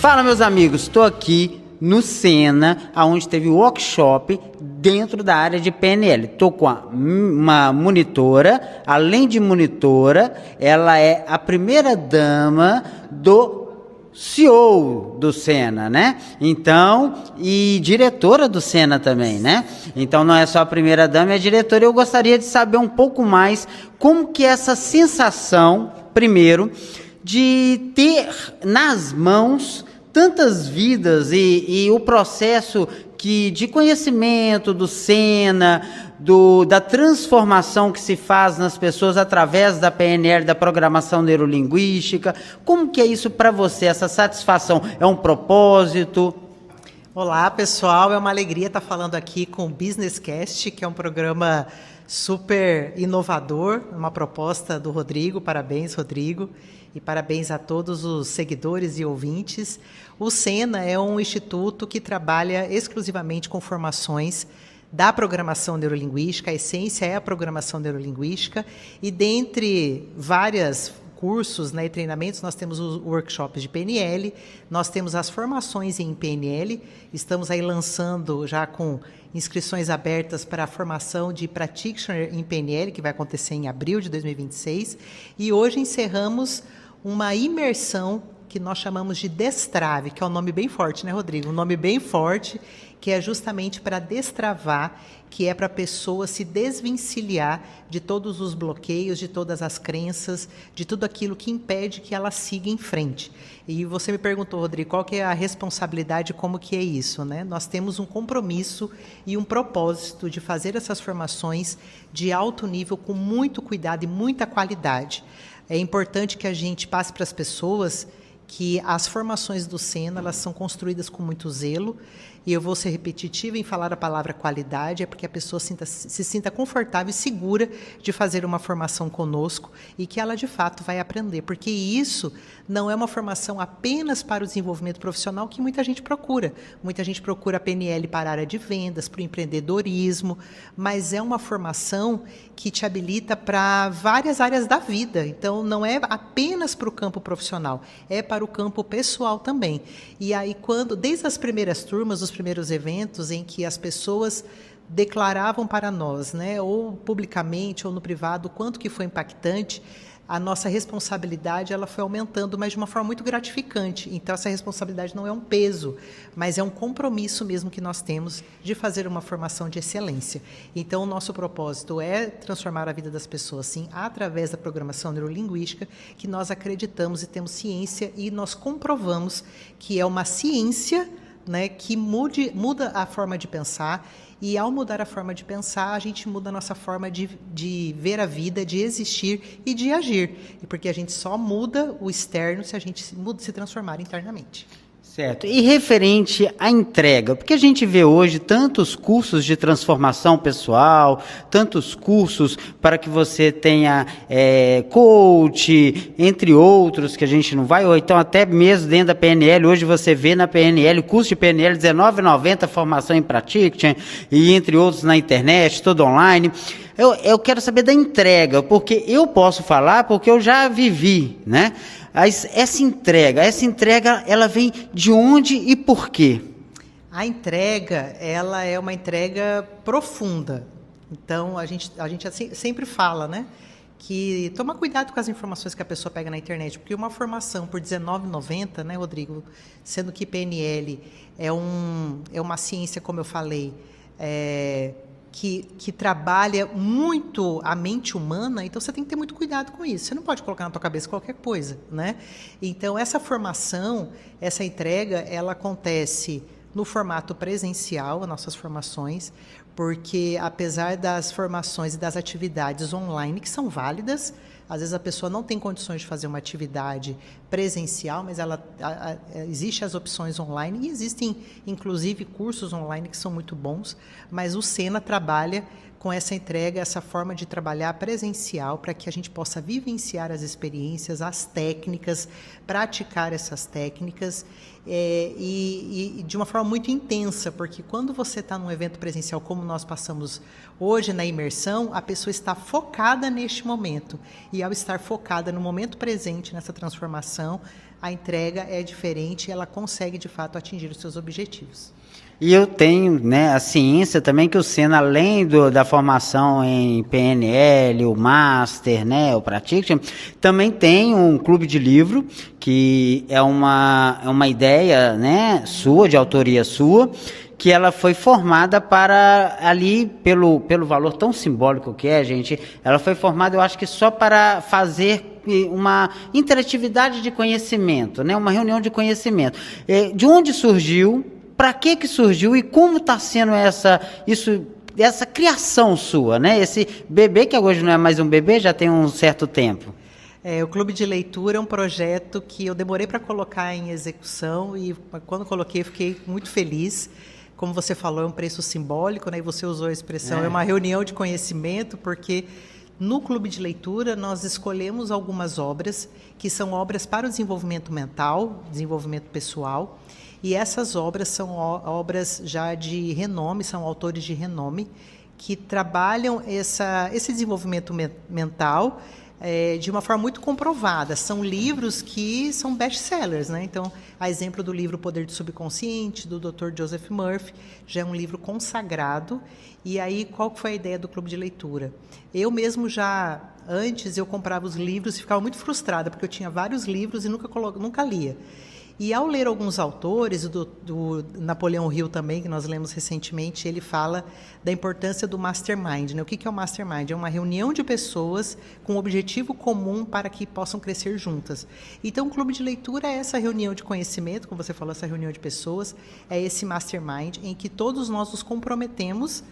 Fala, meus amigos, estou aqui no Sena, onde teve o workshop dentro da área de PNL. Estou com uma monitora, além de monitora, ela é a primeira dama do CEO do Sena, né? Então, e diretora do Sena também, né? Então não é só a primeira dama, é a diretora. Eu gostaria de saber um pouco mais como que é essa sensação, primeiro, de ter nas mãos tantas vidas e o processo de conhecimento do Sena, da transformação que se faz nas pessoas através da PNL, da programação neurolinguística. Como que é isso para você, essa satisfação? É um propósito? Olá, pessoal, é uma alegria estar falando aqui com o Business Cast, que é um programa super inovador, uma proposta do Rodrigo. Parabéns, Rodrigo, e parabéns a todos os seguidores e ouvintes. O Sena é um instituto que trabalha exclusivamente com formações da programação neurolinguística. A essência é a programação neurolinguística, e dentre várias cursos, né, e treinamentos, nós temos os workshops de PNL, nós temos as formações em PNL, estamos aí lançando já com inscrições abertas para a formação de Practitioner em PNL, que vai acontecer em abril de 2026, e hoje encerramos uma imersão que nós chamamos de Destrave, que é um nome bem forte, né, Rodrigo? Um nome bem forte, que é justamente para destravar, que é para a pessoa se desvencilhar de todos os bloqueios, de todas as crenças, de tudo aquilo que impede que ela siga em frente. E você me perguntou, Rodrigo, qual que é a responsabilidade, como que é isso, né? Nós temos um compromisso e um propósito de fazer essas formações de alto nível, com muito cuidado e muita qualidade. É importante que a gente passe para as pessoas que as formações do Sena, elas são construídas com muito zelo, e eu vou ser repetitiva em falar a palavra qualidade, é porque a pessoa se sinta confortável e segura de fazer uma formação conosco, e que ela de fato vai aprender, porque isso não é uma formação apenas para o desenvolvimento profissional que muita gente procura. Muita gente procura a PNL para a área de vendas, para o empreendedorismo, mas é uma formação que te habilita para várias áreas da vida. Então, não é apenas para o campo profissional, é para o campo pessoal também. E aí, desde as primeiras turmas, os primeiros eventos em que as pessoas declaravam para nós, né, ou publicamente ou no privado, o quanto que foi impactante, a nossa responsabilidade ela foi aumentando, mas de uma forma muito gratificante. Então, essa responsabilidade não é um peso, mas é um compromisso mesmo que nós temos de fazer uma formação de excelência. Então, o nosso propósito é transformar a vida das pessoas, sim, através da programação neurolinguística, que nós acreditamos e temos ciência, e nós comprovamos que é uma ciência, né, que muda a forma de pensar, e ao mudar a forma de pensar, a gente muda a nossa forma de ver a vida, de existir e de agir. E porque a gente só muda o externo se a gente se transformar internamente. Certo. E referente à entrega, porque a gente vê hoje tantos cursos de transformação pessoal, tantos cursos para que você tenha coach, entre outros, que a gente não vai, ou então até mesmo dentro da PNL, hoje você vê na PNL, o curso de PNL R$19,90, formação em Practitioner, e entre outros na internet, todo online. Eu quero saber da entrega, porque eu posso falar, porque eu já vivi, né? Essa entrega, ela vem de onde e por quê? A entrega, ela é uma entrega profunda. Então, a gente sempre fala, né, que toma cuidado com as informações que a pessoa pega na internet, porque uma formação por R$19,90, né, Rodrigo, sendo que PNL é uma ciência, como eu falei, que trabalha muito a mente humana, então você tem que ter muito cuidado com isso. Você não pode colocar na tua cabeça qualquer coisa, né? Então, essa formação, essa entrega, ela acontece no formato presencial, as nossas formações, porque apesar das formações e das atividades online, que são válidas, às vezes a pessoa não tem condições de fazer uma atividade presencial, mas existem as opções online, e existem, inclusive, cursos online que são muito bons, mas o Sena trabalha com essa entrega, essa forma de trabalhar presencial, para que a gente possa vivenciar as experiências, as técnicas, praticar essas técnicas, e de uma forma muito intensa, porque quando você está num evento presencial como nós passamos hoje na imersão, a pessoa está focada neste momento. E ao estar focada no momento presente, nessa transformação, a entrega é diferente e ela consegue, de fato, atingir os seus objetivos. E eu tenho, né, a ciência também que o Sena, além da formação em PNL, o Master, né, o Practitioner, também tem um clube de livro, que é uma ideia, né, sua, de autoria sua, que ela foi formada para, ali, pelo valor tão simbólico que é, gente, ela foi formada, eu acho que só para fazer uma interatividade de conhecimento, né, uma reunião de conhecimento. De onde surgiu? Para que surgiu e como está sendo essa criação sua, né? Esse bebê, que hoje não é mais um bebê, já tem um certo tempo. O Clube de Leitura é um projeto que eu demorei para colocar em execução e quando coloquei fiquei muito feliz. Como você falou, é um preço simbólico, né? E você usou a expressão, é uma reunião de conhecimento, porque no Clube de Leitura nós escolhemos algumas obras que são obras para o desenvolvimento mental, desenvolvimento pessoal. E essas obras são obras já de renome, são autores de renome, que trabalham esse desenvolvimento mental de uma forma muito comprovada. São livros que são best-sellers, né? Então, a exemplo do livro O Poder do Subconsciente, do Dr. Joseph Murphy, já é um livro consagrado. E aí, qual foi a ideia do Clube de Leitura? Eu mesmo antes, eu comprava os livros e ficava muito frustrada, porque eu tinha vários livros e nunca lia. E ao ler alguns autores, do Napoleão Hill também, que nós lemos recentemente, ele fala da importância do mastermind, né? O que é o mastermind? É uma reunião de pessoas com um objetivo comum para que possam crescer juntas. Então, o Clube de Leitura é essa reunião de conhecimento, como você falou, essa reunião de pessoas, é esse mastermind em que todos nós nos comprometemos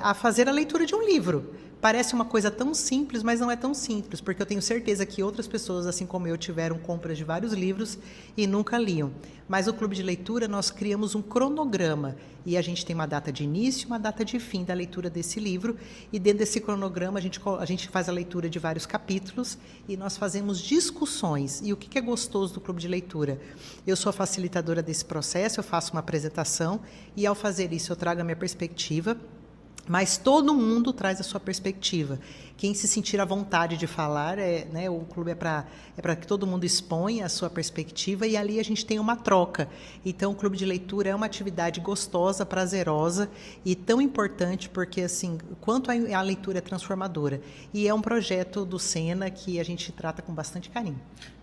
a fazer a leitura de um livro. Parece uma coisa tão simples, mas não é tão simples, porque eu tenho certeza que outras pessoas, assim como eu, tiveram compras de vários livros e nunca liam. Mas no Clube de Leitura nós criamos um cronograma e a gente tem uma data de início e uma data de fim da leitura desse livro, e dentro desse cronograma a gente faz a leitura de vários capítulos e nós fazemos discussões. E o que é gostoso do Clube de Leitura? Eu sou a facilitadora desse processo, eu faço uma apresentação e ao fazer isso eu trago a minha perspectiva, mas todo mundo traz a sua perspectiva. Quem se sentir à vontade de falar, né, o clube é para que todo mundo exponha a sua perspectiva e ali a gente tem uma troca. Então, o Clube de Leitura é uma atividade gostosa, prazerosa e tão importante porque, assim, quanto a leitura é transformadora. E é um projeto do Sena que a gente trata com bastante carinho.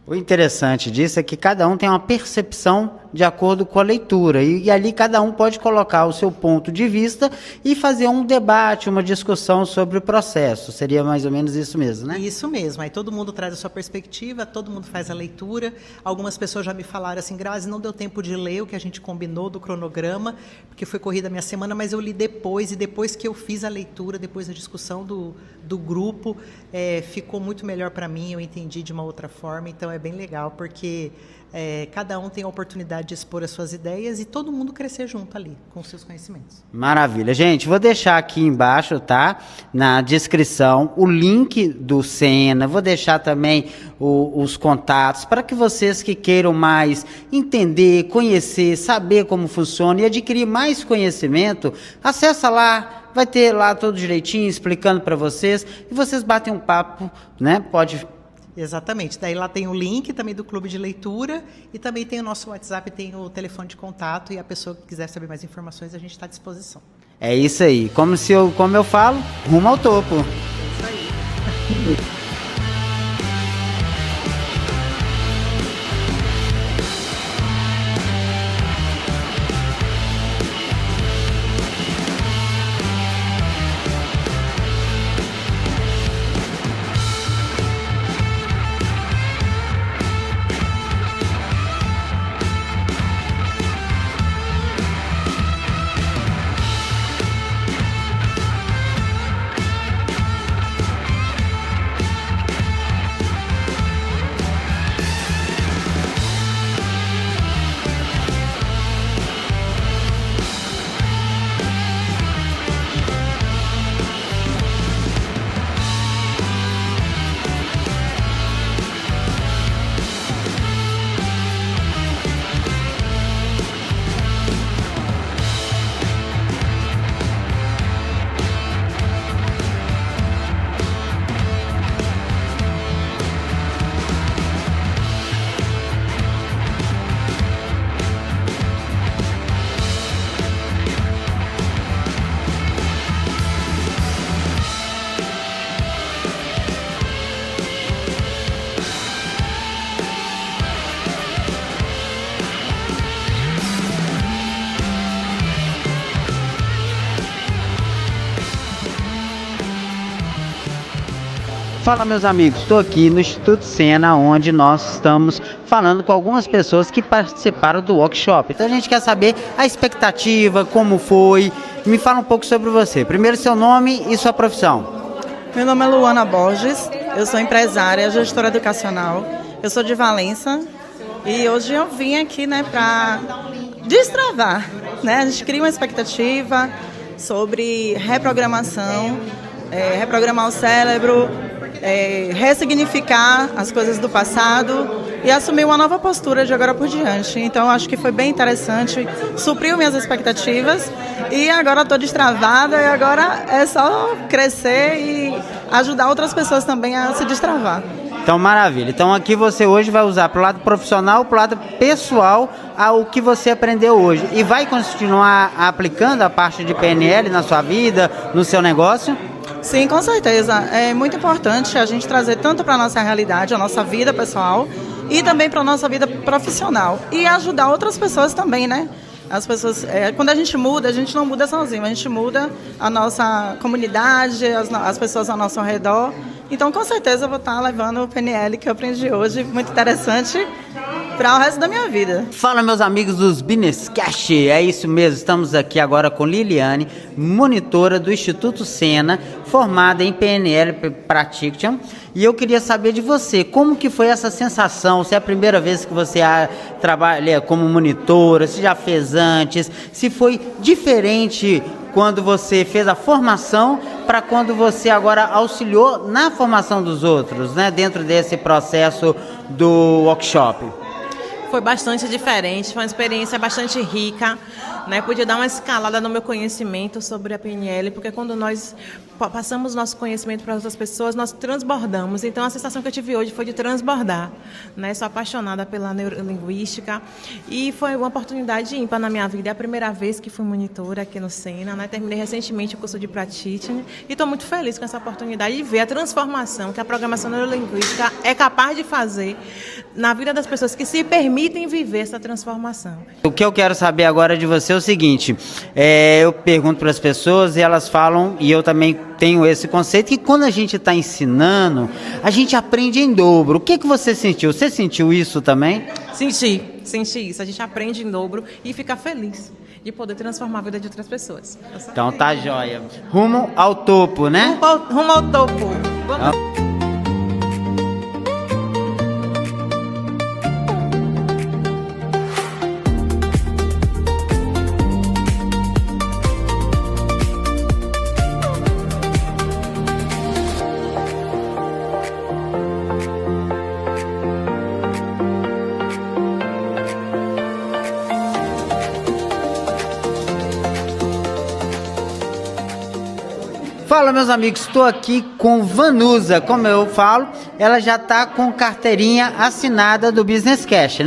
O interessante disso é que cada um tem uma percepção de acordo com a leitura e ali cada um pode colocar o seu ponto de vista e fazer um debate, uma discussão sobre o processo. Seria mais ou menos isso mesmo, né? Isso mesmo. Aí todo mundo traz a sua perspectiva, todo mundo faz a leitura. Algumas pessoas já me falaram assim, Grazi, não deu tempo de ler o que a gente combinou do cronograma, porque foi corrida a minha semana, mas eu li depois, e depois que eu fiz a leitura, depois da discussão do grupo, ficou muito melhor para mim, eu entendi de uma outra forma, então é bem legal, porque cada um tem a oportunidade de expor as suas ideias e todo mundo crescer junto ali, com os seus conhecimentos. Maravilha. Gente, vou deixar aqui embaixo, tá? Na descrição, o link do Sena, vou deixar também os contatos, para que vocês que queiram mais entender, conhecer, saber como funciona e adquirir mais conhecimento, acessa lá, vai ter lá tudo direitinho, explicando para vocês, e vocês batem um papo, né? Exatamente. Daí lá tem o link também do Clube de Leitura e também tem o nosso WhatsApp, tem o telefone de contato e a pessoa que quiser saber mais informações, a gente está à disposição. É isso aí. Como eu falo, rumo ao topo. É isso aí. Fala, meus amigos, estou aqui no Instituto Sena, onde nós estamos falando com algumas pessoas que participaram do workshop. Então a gente quer saber a expectativa, como foi. Me fala um pouco sobre você. Primeiro, seu nome e sua profissão. Meu nome é Luana Borges, eu sou empresária, gestora educacional. Eu sou de Valença e hoje eu vim aqui, para destravar, A gente cria uma expectativa sobre reprogramação, reprogramar o cérebro, ressignificar as coisas do passado e assumir uma nova postura de agora por diante. Então, acho que foi bem interessante, supriu minhas expectativas e agora estou destravada e agora é só crescer e ajudar outras pessoas também a se destravar. Então, maravilha. Então, aqui você hoje vai usar para o lado profissional, para o lado pessoal, o que você aprendeu hoje. E vai continuar aplicando a parte de PNL na sua vida, no seu negócio? Sim, com certeza. É muito importante a gente trazer tanto para a nossa realidade, a nossa vida pessoal, e também para a nossa vida profissional. E ajudar outras pessoas também, As pessoas, quando a gente não muda sozinho, a gente muda a nossa comunidade, as pessoas ao nosso redor. Então, com certeza, eu vou estar levando o PNL que eu aprendi hoje, muito interessante, para o resto da minha vida. Fala, meus amigos dos Business Cash, é isso mesmo, estamos aqui agora com Liliane, monitora do Instituto Sena, formada em PNL Practitioner, e eu queria saber de você, como que foi essa sensação, se é a primeira vez que você trabalha como monitora, se já fez antes, se foi diferente quando você fez a formação para quando você agora auxiliou na formação dos outros, dentro desse processo do workshop. Foi bastante diferente, foi uma experiência bastante rica, Podia dar uma escalada no meu conhecimento sobre a PNL, porque quando nós passamos nosso conhecimento para outras pessoas, nós transbordamos. Então, a sensação que eu tive hoje foi de transbordar, Sou apaixonada pela neurolinguística e foi uma oportunidade ímpar na minha vida. É a primeira vez que fui monitora aqui no Sena, Terminei recentemente o curso de Practitioner e estou muito feliz com essa oportunidade de ver a transformação que a programação neurolinguística é capaz de fazer na vida das pessoas que se permitem viver essa transformação. O que eu quero saber agora de você é o seguinte, eu pergunto para as pessoas e elas falam, e eu também tenho esse conceito, que quando a gente está ensinando, a gente aprende em dobro. O que você sentiu? Você sentiu isso também? Senti isso. A gente aprende em dobro e fica feliz de poder transformar a vida de outras pessoas. Então tá jóia. Rumo ao topo, Rumo ao topo. Vamos. Fala, meus amigos, estou aqui com Vanusa, como eu falo, ela já está com carteirinha assinada do Business Cash,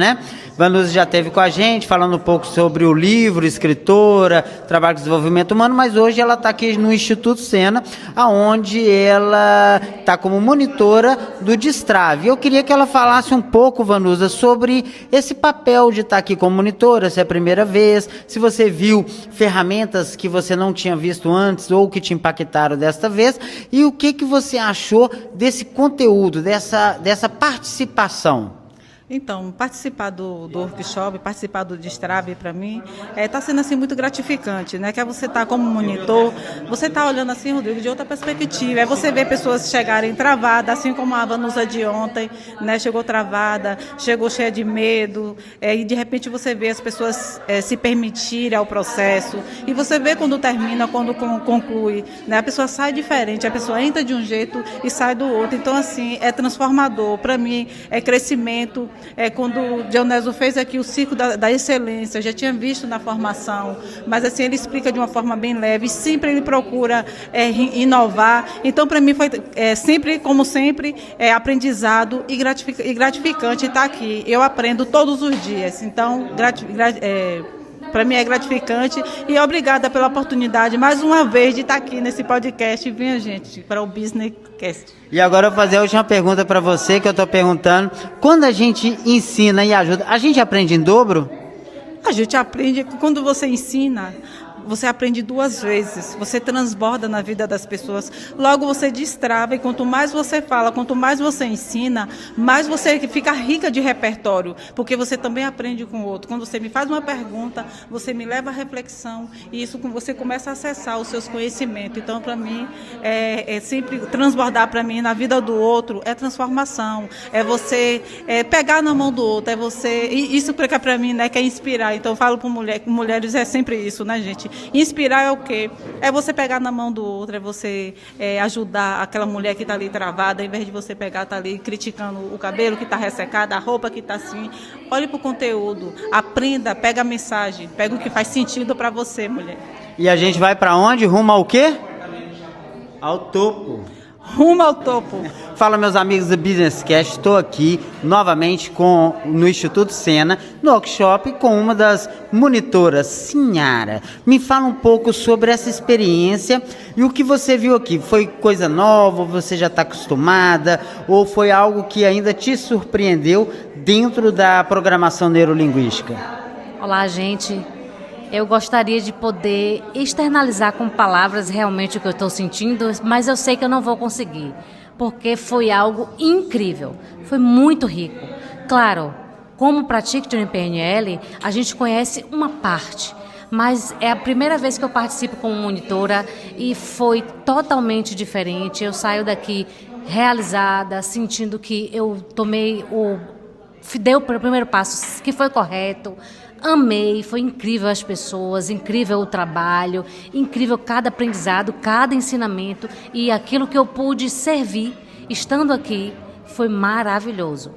Vanusa já esteve com a gente, falando um pouco sobre o livro, escritora, trabalho de desenvolvimento humano, mas hoje ela está aqui no Instituto Sena, onde ela está como monitora do Destrave. Eu queria que ela falasse um pouco, Vanusa, sobre esse papel de estar aqui como monitora, se é a primeira vez, se você viu ferramentas que você não tinha visto antes ou que te impactaram desta vez, e o que você achou desse conteúdo, dessa participação. Então, participar do workshop, participar do Destrave, para mim, está sendo assim, muito gratificante, Que é você estar como monitor, você está olhando assim, Rodrigo, de outra perspectiva. É você ver pessoas chegarem travadas, assim como a Vanusa de ontem, Chegou travada, chegou cheia de medo, e de repente você vê as pessoas se permitirem ao processo, e você vê quando termina, quando conclui, A pessoa sai diferente, a pessoa entra de um jeito e sai do outro. Então, assim, é transformador. Para mim, é crescimento. Quando o Dionésio fez aqui o Circo da Excelência, eu já tinha visto na formação, mas assim ele explica de uma forma bem leve, sempre ele procura inovar. Então, para mim, foi sempre, como sempre, aprendizado e gratificante estar aqui. Eu aprendo todos os dias, então, para mim é gratificante e obrigada pela oportunidade, mais uma vez, de estar aqui nesse podcast. Venha, gente, para o Business Cast. E agora eu vou fazer a última pergunta para você, que eu estou perguntando. Quando a gente ensina e ajuda, a gente aprende em dobro? A gente aprende, quando você ensina, você aprende 2 vezes, você transborda na vida das pessoas, logo você destrava, e quanto mais você fala, quanto mais você ensina, mais você fica rica de repertório, porque você também aprende com o outro. Quando você me faz uma pergunta, você me leva à reflexão, e isso você começa a acessar os seus conhecimentos. Então, para mim, é sempre transbordar para mim na vida do outro, é transformação, é você pegar na mão do outro, é você, e isso para mim, né, que é inspirar. Então eu falo para mulheres, é sempre isso, né, gente? Inspirar é o quê? É você pegar na mão do outro, é você ajudar aquela mulher que está ali travada, em vez de você pegar, tá ali criticando o cabelo que está ressecado, a roupa que está assim. Olhe para o conteúdo, aprenda, pega a mensagem, pega o que faz sentido para você, mulher. E a gente vai para onde? Rumo ao quê? Ao topo. Rumo ao topo. Fala, meus amigos do Business Cast, estou aqui novamente no Instituto Sena, no workshop com uma das monitoras, Sinhara. Me fala um pouco sobre essa experiência e o que você viu aqui. Foi coisa nova, você já está acostumada, ou foi algo que ainda te surpreendeu dentro da programação neurolinguística? Olá, gente. Eu gostaria de poder externalizar com palavras realmente o que eu estou sentindo, mas eu sei que eu não vou conseguir, porque foi algo incrível, foi muito rico. Claro, como practitioner em PNL, a gente conhece uma parte, mas é a primeira vez que eu participo como monitora e foi totalmente diferente. Eu saio daqui realizada, sentindo que eu dei o primeiro passo que foi correto. Amei, foi incrível as pessoas, incrível o trabalho, incrível cada aprendizado, cada ensinamento, e aquilo que eu pude servir estando aqui foi maravilhoso.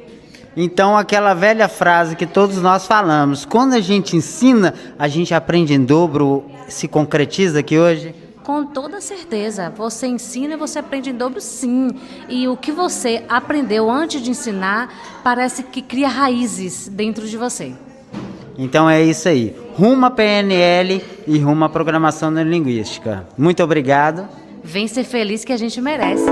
Então, aquela velha frase que todos nós falamos, quando a gente ensina, a gente aprende em dobro, se concretiza aqui hoje? Com toda certeza, você ensina e você aprende em dobro, sim. E o que você aprendeu antes de ensinar parece que cria raízes dentro de você. Então é isso aí, rumo a PNL e rumo à programação neurolinguística. Muito obrigado. Vem ser feliz que a gente merece.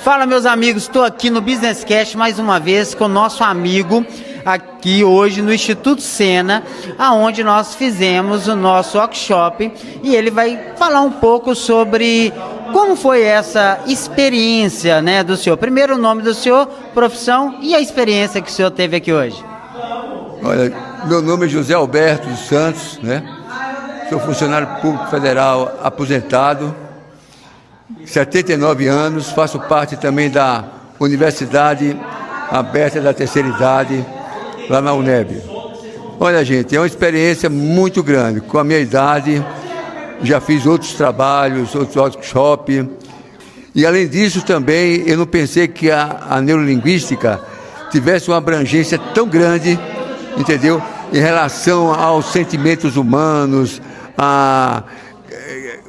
Fala, meus amigos, estou aqui no Business Cast mais uma vez com o nosso amigo aqui hoje no Instituto Sena, aonde nós fizemos o nosso workshop, e ele vai falar um pouco sobre como foi essa experiência, né, do senhor. Primeiro, o nome do senhor, profissão e a experiência que o senhor teve aqui hoje. Olha, meu nome é José Alberto dos Santos, né? Sou funcionário público federal aposentado, 79 anos, faço parte também da Universidade Aberta da Terceira Idade, lá na UNEB. Olha, gente, é uma experiência muito grande. Com a minha idade, já fiz outros trabalhos, outros workshops. E, além disso, também, eu não pensei que a neurolinguística tivesse uma abrangência tão grande, entendeu? Em relação aos sentimentos humanos,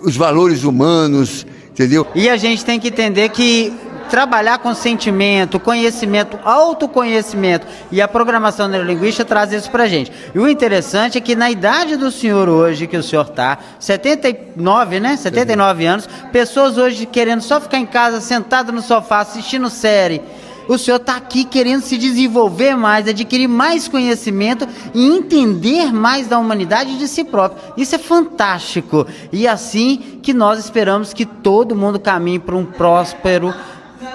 os valores humanos, entendeu? E a gente tem que entender que trabalhar com sentimento, conhecimento, autoconhecimento e a programação neurolinguística traz isso pra gente. E o interessante é que na idade do senhor hoje, que o senhor tá, 79, né? 79 anos, pessoas hoje querendo só ficar em casa, sentado no sofá, assistindo série. O senhor está aqui querendo se desenvolver mais, adquirir mais conhecimento e entender mais da humanidade e de si próprio. Isso é fantástico. E assim que nós esperamos que todo mundo caminhe para um próspero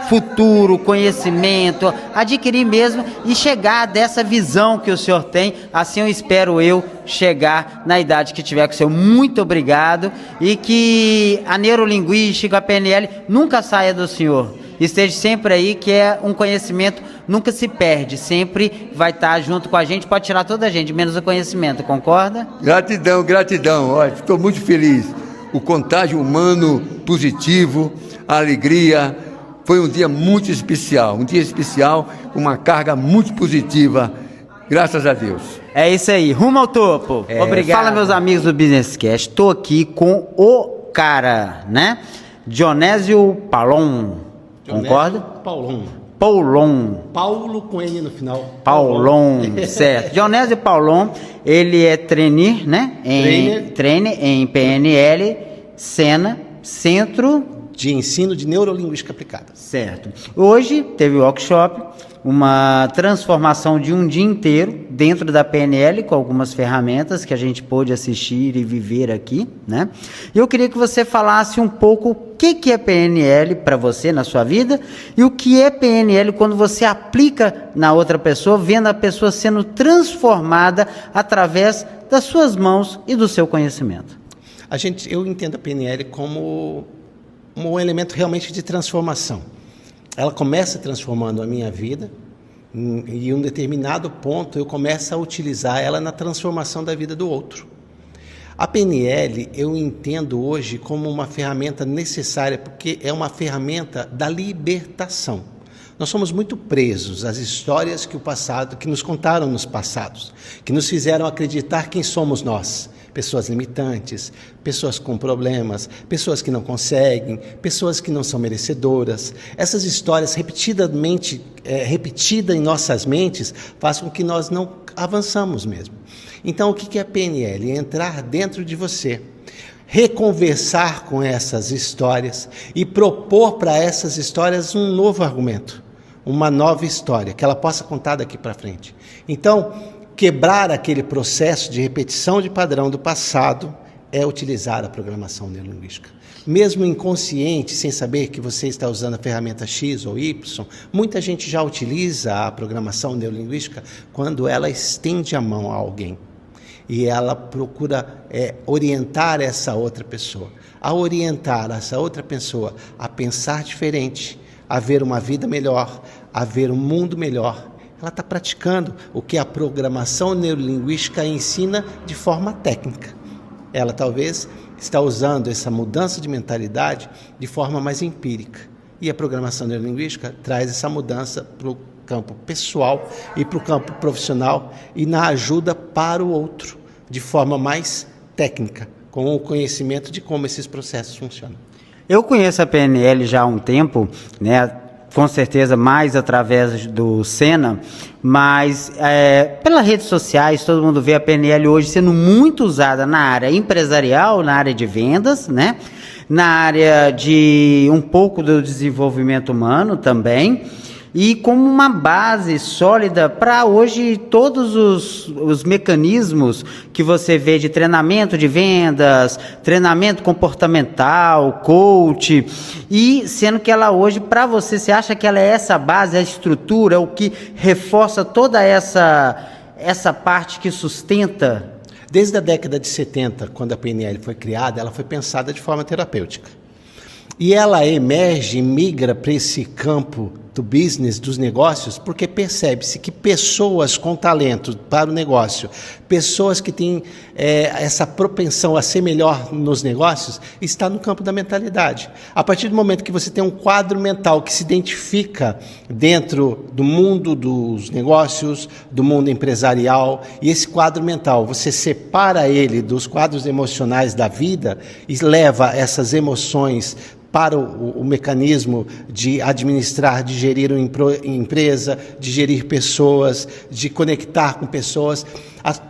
futuro, conhecimento, adquirir mesmo e chegar dessa visão que o senhor tem. Assim eu espero chegar na idade que tiver com o senhor. Muito obrigado, e que a neurolinguística, a PNL, nunca saia do senhor. Esteja sempre aí, que é um conhecimento, nunca se perde, sempre vai estar junto com a gente, pode tirar toda a gente, menos o conhecimento, concorda? Gratidão, gratidão, olha, estou muito feliz. O contágio humano positivo, a alegria, foi um dia muito especial, com uma carga muito positiva, graças a Deus. É isso aí, rumo ao topo. Obrigado. Fala, meus amigos do Business Cast, estou aqui com o cara, né? Dionésio Paulon. Concorda? Paulon. Paulo com N no final. Paulon, certo. Dionésio Paulon, ele é trainee, né? Trainer em PNL, Sena, Centro de Ensino de Neurolinguística Aplicada. Certo. Hoje teve workshop, uma transformação de um dia inteiro dentro da PNL, com algumas ferramentas que a gente pôde assistir e viver aqui, né? E eu queria que você falasse um pouco o que é PNL para você na sua vida e o que é PNL quando você aplica na outra pessoa, vendo a pessoa sendo transformada através das suas mãos e do seu conhecimento. Eu entendo a PNL como um elemento realmente de transformação. Ela começa transformando a minha vida e em um determinado ponto eu começo a utilizar ela na transformação da vida do outro. A PNL eu entendo hoje como uma ferramenta necessária porque é uma ferramenta da libertação. Nós somos muito presos às histórias que nos contaram nos passados, que nos fizeram acreditar quem somos nós. Pessoas limitantes, pessoas com problemas, pessoas que não conseguem, pessoas que não são merecedoras. Essas histórias repetidas em nossas mentes fazem com que nós não avançamos mesmo. Então, o que é PNL? É entrar dentro de você, reconversar com essas histórias e propor para essas histórias um novo argumento, uma nova história, que ela possa contar daqui para frente. Então, quebrar aquele processo de repetição de padrão do passado é utilizar a programação neurolinguística. Mesmo inconsciente, sem saber que você está usando a ferramenta X ou Y, muita gente já utiliza a programação neurolinguística quando ela estende a mão a alguém. E ela procura orientar essa outra pessoa. A orientar essa outra pessoa a pensar diferente, a ver uma vida melhor, a ver um mundo melhor, ela está praticando o que a programação neurolinguística ensina de forma técnica. Ela talvez está usando essa mudança de mentalidade de forma mais empírica. E a programação neurolinguística traz essa mudança para o campo pessoal e para o campo profissional e na ajuda para o outro, de forma mais técnica, com o conhecimento de como esses processos funcionam. Eu conheço a PNL já há um tempo, né? Com certeza mais através do Sena, mas pelas redes sociais todo mundo vê a PNL hoje sendo muito usada na área empresarial, na área de vendas, né? Na área de um pouco do desenvolvimento humano também, e como uma base sólida para hoje todos os mecanismos que você vê de treinamento de vendas, treinamento comportamental, coach, e sendo que ela hoje, para você acha que ela é essa base, a estrutura, o que reforça toda essa parte que sustenta? Desde a década de 70, quando a PNL foi criada, ela foi pensada de forma terapêutica. E ela emerge e migra para esse campo do business, dos negócios, porque percebe-se que pessoas com talento para o negócio, pessoas que têm essa propensão a ser melhor nos negócios, está no campo da mentalidade. A partir do momento que você tem um quadro mental que se identifica dentro do mundo dos negócios, do mundo empresarial, e esse quadro mental, você separa ele dos quadros emocionais da vida e leva essas emoções para o mecanismo de administrar, de gerir uma empresa, de gerir pessoas, de conectar com pessoas,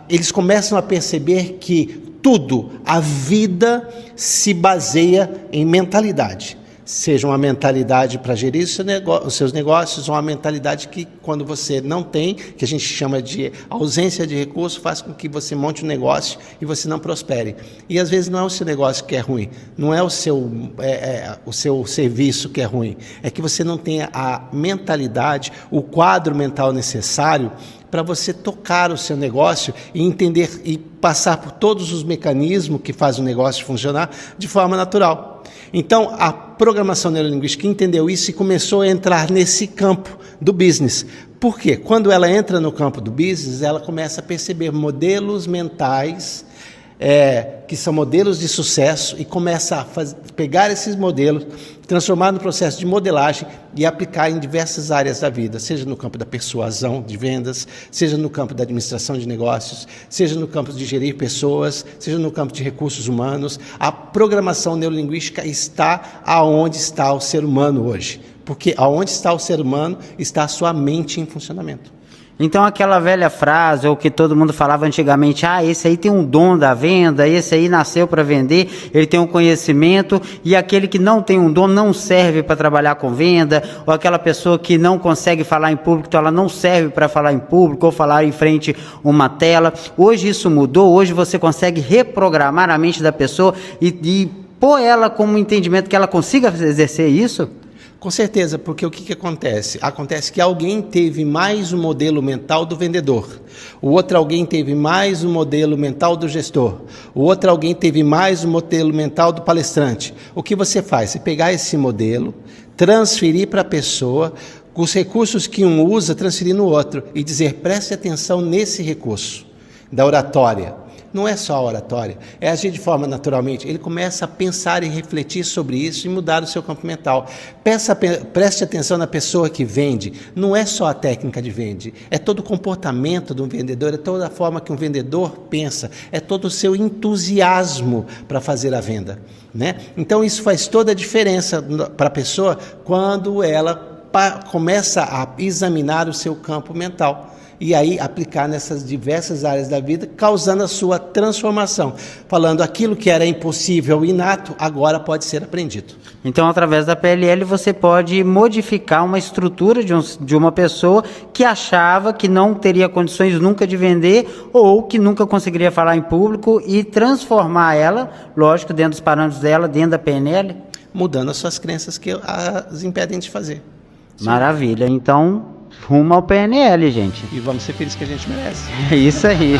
eles começam a perceber que tudo, a vida se baseia em mentalidade. Seja uma mentalidade para gerir os seus negócios, ou uma mentalidade que, quando você não tem, que a gente chama de ausência de recurso, faz com que você monte um negócio e você não prospere. E às vezes não é o seu negócio que é ruim, não é o seu serviço que é ruim, é que você não tem a mentalidade, o quadro mental necessário para você tocar o seu negócio e entender e passar por todos os mecanismos que fazem o negócio funcionar de forma natural. Então, a programação neurolinguística entendeu isso e começou a entrar nesse campo do business. Por quê? Quando ela entra no campo do business, ela começa a perceber modelos mentais, que são modelos de sucesso, e começa a pegar esses modelos, transformar no processo de modelagem e aplicar em diversas áreas da vida, seja no campo da persuasão de vendas, seja no campo da administração de negócios, seja no campo de gerir pessoas, seja no campo de recursos humanos. A programação neurolinguística está aonde está o ser humano hoje. Porque aonde está o ser humano, está a sua mente em funcionamento. Então aquela velha frase, ou que todo mundo falava antigamente, esse aí tem um dom da venda, esse aí nasceu para vender, ele tem um conhecimento, e aquele que não tem um dom não serve para trabalhar com venda, ou aquela pessoa que não consegue falar em público, então ela não serve para falar em público, ou falar em frente a uma tela. Hoje isso mudou, hoje você consegue reprogramar a mente da pessoa e pôr ela com um entendimento que ela consiga exercer isso? Com certeza, porque o que acontece? Acontece que alguém teve mais o modelo mental do vendedor, o outro alguém teve mais o modelo mental do gestor, o outro alguém teve mais o modelo mental do palestrante. O que você faz? Você pegar esse modelo, transferir para a pessoa, com os recursos que um usa, transferir no outro e dizer, preste atenção nesse recurso da oratória. Não é só a oratória, é agir de forma naturalmente. Ele começa a pensar e refletir sobre isso e mudar o seu campo mental. Preste atenção na pessoa que vende. Não é só a técnica de vende, é todo o comportamento do vendedor, é toda a forma que um vendedor pensa, é todo o seu entusiasmo para fazer a venda, né? Então isso faz toda a diferença para a pessoa quando ela começa a examinar o seu campo mental. E aí aplicar nessas diversas áreas da vida, causando a sua transformação. Falando aquilo que era impossível, inato, agora pode ser aprendido. Então, através da PNL, você pode modificar uma estrutura de uma pessoa que achava que não teria condições nunca de vender ou que nunca conseguiria falar em público e transformar ela, lógico, dentro dos parâmetros dela, dentro da PNL. Mudando as suas crenças que as impedem de fazer. Sim. Maravilha. Então, rumo ao PNL, gente. E vamos ser felizes que a gente merece. É isso aí.